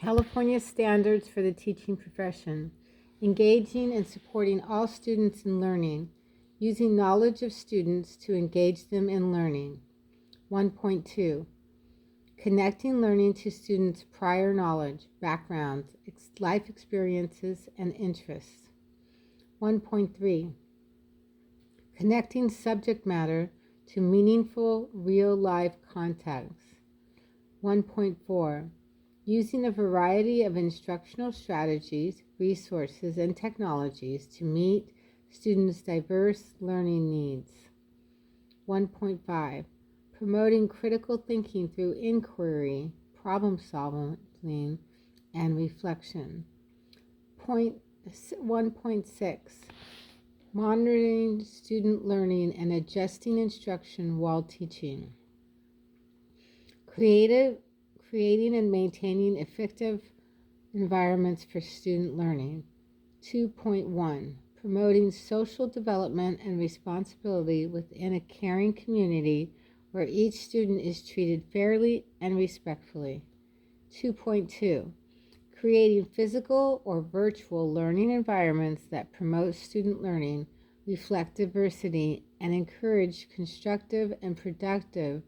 California standards for the teaching profession, engaging and supporting all students in learning, using knowledge of students to engage them in learning. 1.2, connecting learning to students' prior knowledge, backgrounds, life experiences, and interests. 1.3, connecting subject matter to meaningful real-life context. 1.4, using a variety of instructional strategies, resources, and technologies to meet students' diverse learning needs. 1.5, promoting critical thinking through inquiry, problem solving, and reflection. 1.6, monitoring student learning and adjusting instruction while teaching. Creating and maintaining effective environments for student learning. 2.1, promoting social development and responsibility within a caring community where each student is treated fairly and respectfully. 2.2, creating physical or virtual learning environments that promote student learning, reflect diversity, and encourage constructive and productive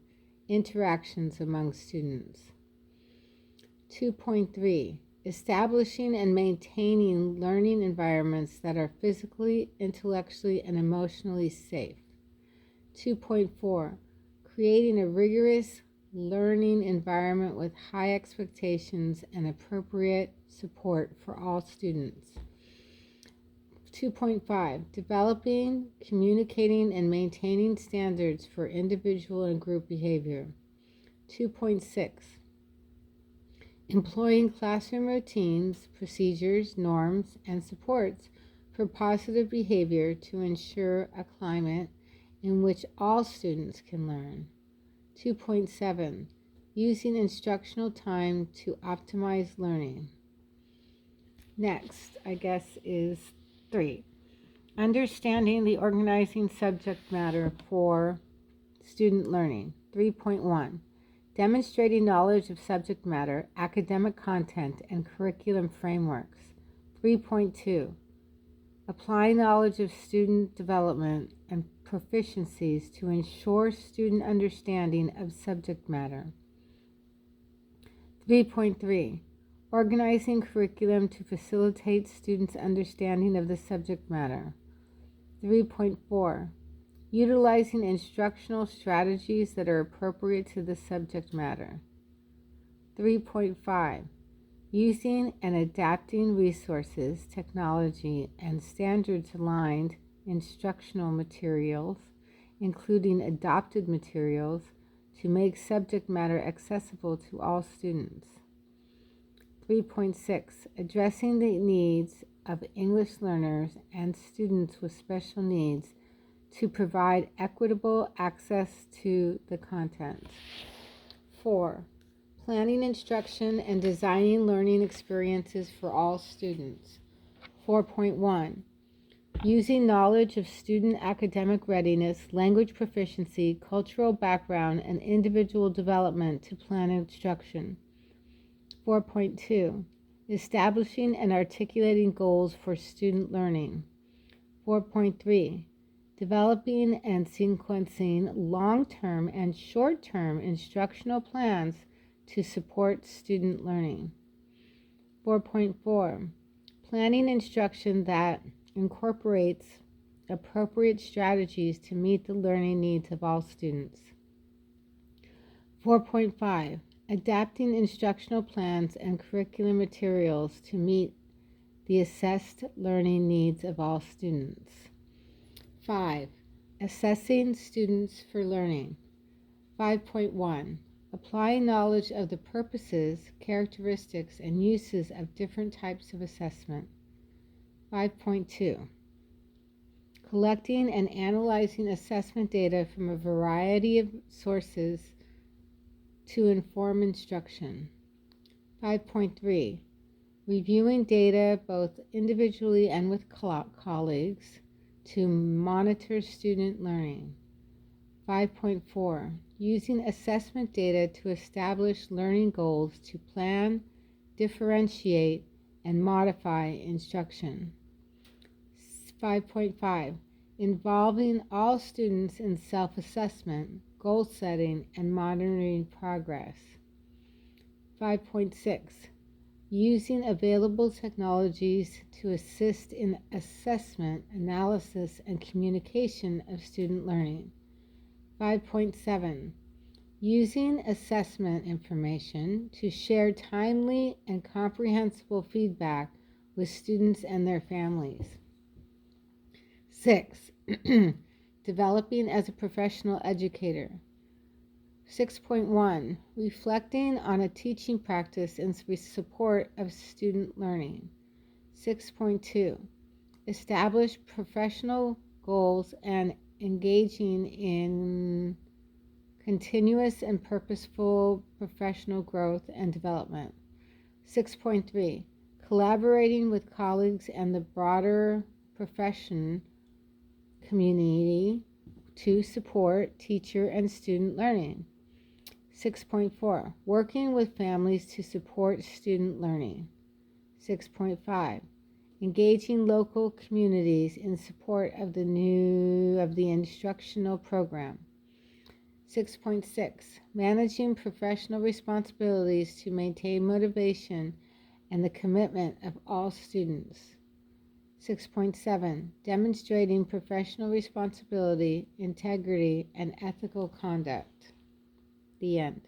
interactions among students. 2.3, establishing and maintaining learning environments that are physically, intellectually, and emotionally safe. 2.4, creating a rigorous learning environment with high expectations and appropriate support for all students. 2.5, developing, communicating, and maintaining standards for individual and group behavior. 2.6, employing classroom routines, procedures, norms, and supports for positive behavior to ensure a climate in which all students can learn. 2.7, using instructional time to optimize learning. Next, is 3, understanding the organizing subject matter for student learning. 3.1, demonstrating knowledge of subject matter, academic content, and curriculum frameworks. 3.2, applying knowledge of student development and proficiencies to ensure student understanding of subject matter. 3.3, organizing curriculum to facilitate students' understanding of the subject matter. 3.4, utilizing instructional strategies that are appropriate to the subject matter. 3.5, using and adapting resources, technology, and standards-aligned instructional materials, including adopted materials, to make subject matter accessible to all students. 3.6, addressing the needs of English learners and students with special needs to provide equitable access to the content. 4, planning instruction and designing learning experiences for all students. 4.1, using knowledge of student academic readiness, language proficiency, cultural background, and individual development to plan instruction. 4.2, establishing and articulating goals for student learning. 4.3, developing and sequencing long-term and short-term instructional plans to support student learning. 4.4, planning instruction that incorporates appropriate strategies to meet the learning needs of all students. 4.5, adapting instructional plans and curriculum materials to meet the assessed learning needs of all students. 5, assessing students for learning. 5.1, applying knowledge of the purposes, characteristics, and uses of different types of assessment. 5.2, collecting and analyzing assessment data from a variety of sources to inform instruction. 5.3, reviewing data both individually and with colleagues to monitor student learning. 5.4, using assessment data to establish learning goals to plan differentiate, and modify instruction. 5.5. Involving all students in self-assessment, goal setting, and monitoring progress. 5.6. Using available technologies to assist in assessment, analysis, and communication of student learning. 5.7. Using assessment information to share timely and comprehensible feedback with students and their families. 6. Developing as a professional educator. 6.1. Reflecting on a teaching practice in support of student learning. 6.2. Establish professional goals and engaging in continuous and purposeful professional growth and development. 6.3. Collaborating with colleagues and the broader profession community to support teacher and student learning. 6.4. Working with families to support student learning. 6.5. Engaging local communities in support of the instructional program. 6.6. Managing professional responsibilities to maintain motivation and the commitment of all students. 6.7. Demonstrating professional responsibility, integrity, and ethical conduct. The end.